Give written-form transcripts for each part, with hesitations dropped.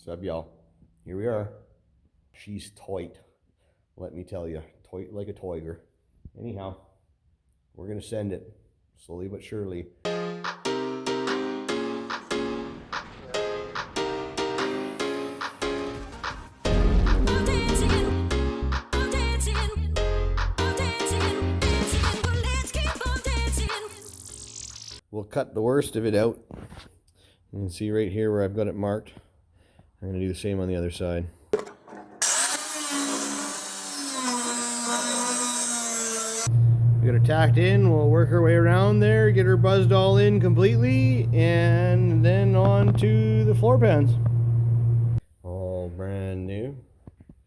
What's up, y'all? Here we are. She's tight. Let me tell you, tight like a tiger. Anyhow, we're gonna send it slowly but surely. We'll cut the worst of it out. You can see right here where I've got it marked. I'm going to do the same on the other side. We got her tacked in. We'll work our way around there, get her buzzed all in completely, and then on to the floor pans. All brand new.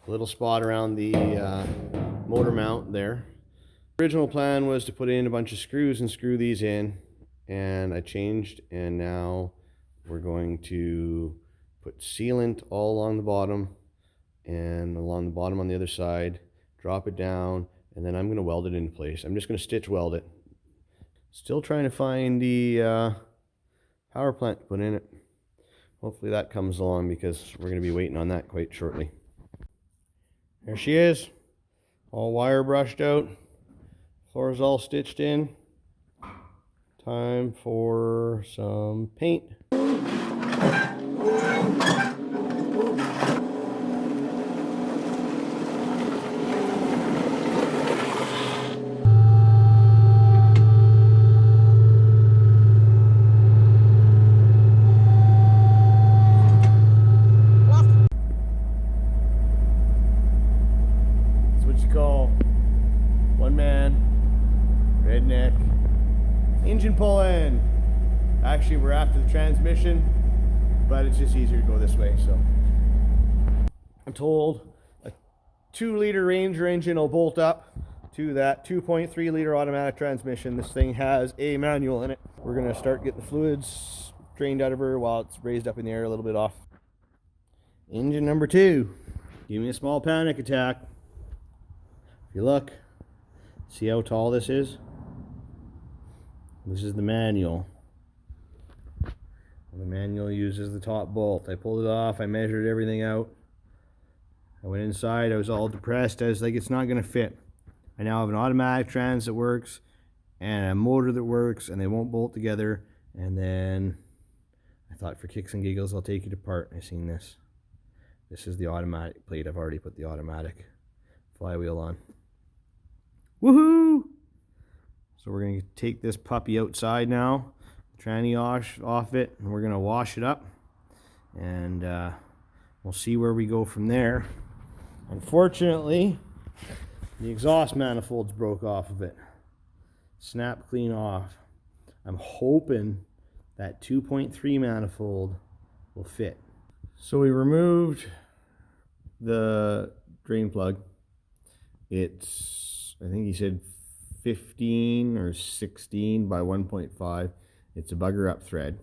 Little spot around the motor mount there. Original plan was to put in a bunch of screws and screw these in, and I changed, and now we're going to put sealant all along the bottom and along the bottom on the other side, drop it down, and then I'm going to weld it into place. I'm just going to stitch weld it. Still trying to find the power plant to put in it. Hopefully that comes along because we're going to be waiting on that quite shortly. There she is, all wire brushed out. Floor is all stitched in. Time for some paint. That's what you call one man, redneck, engine pulling. Actually, we're after the transmission, but it's just easier to go this way. So I'm told a 2-liter Ranger engine will bolt up to that 2.3-liter automatic transmission. This thing has a manual in it. We're going to start getting the fluids drained out of her while it's raised up in the air a little bit off. Engine number 2. Give me a small panic attack. If you look, see how tall this is? This is the manual. The manual uses the top bolt. I pulled it off. I measured everything out. I went inside. I was all depressed. I was like, it's not going to fit. I now have an automatic trans that works and a motor that works, and they won't bolt together. And then I thought, for kicks and giggles, I'll take it apart. I seen this. This is the automatic plate. I've already put the automatic flywheel on. Woohoo! So we're going to take this puppy outside now, tranny off it, and we're going to wash it up, and we'll see where we go from there. Unfortunately, the exhaust manifolds broke off of it. Snapped clean off. I'm hoping that 2.3 manifold will fit. So we removed the drain plug. It's, I think he said 15 or 16 by 1.5. It's a bugger up thread,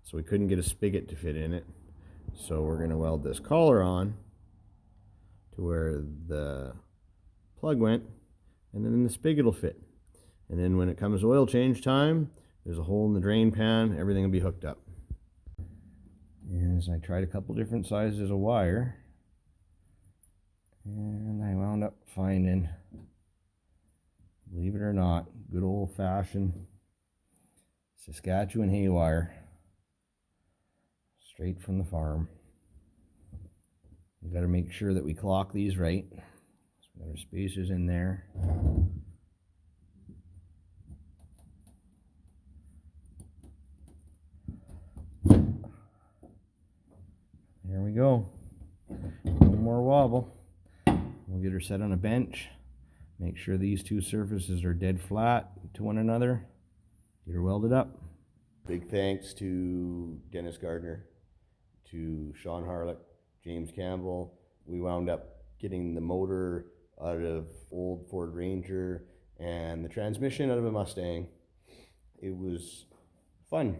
so we couldn't get a spigot to fit in it. So we're going to weld this collar on to where the plug went, and then the spigot will fit. And then when it comes oil change time, there's a hole in the drain pan, everything will be hooked up. As I tried a couple different sizes of wire, and I wound up finding, believe it or not, good old-fashioned Saskatchewan haywire, straight from the farm. We've got to make sure that we clock these right. So we've got our spacers in there. There we go. No more wobble. We'll get her set on a bench. Make sure these two surfaces are dead flat to one another. Get her welded up. Big thanks to Dennis Gardner, to Sean Harlick, James Campbell. We wound up getting the motor out of old Ford Ranger and the transmission out of a Mustang. It was fun.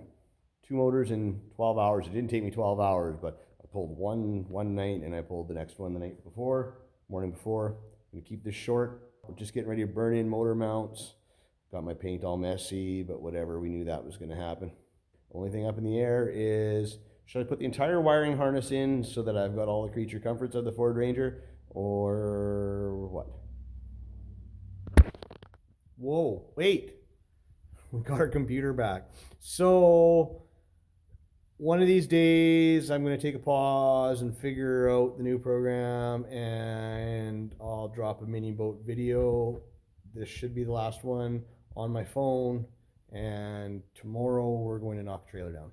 2 motors in 12 hours. It didn't take me 12 hours, but I pulled one night and I pulled the next one the night before, morning before. I'm gonna keep this short. We're just getting ready to burn in motor mounts. Got my paint all messy, but whatever, we knew that was gonna happen. Only thing up in the air is Should I put the entire wiring harness in so that I've got all the creature comforts of the Ford Ranger, or what? Whoa, wait. We got our computer back. So one of these days I'm going to take a pause and figure out the new program, and I'll drop a mini boat video. This should be the last one on my phone, and tomorrow we're going to knock the trailer down.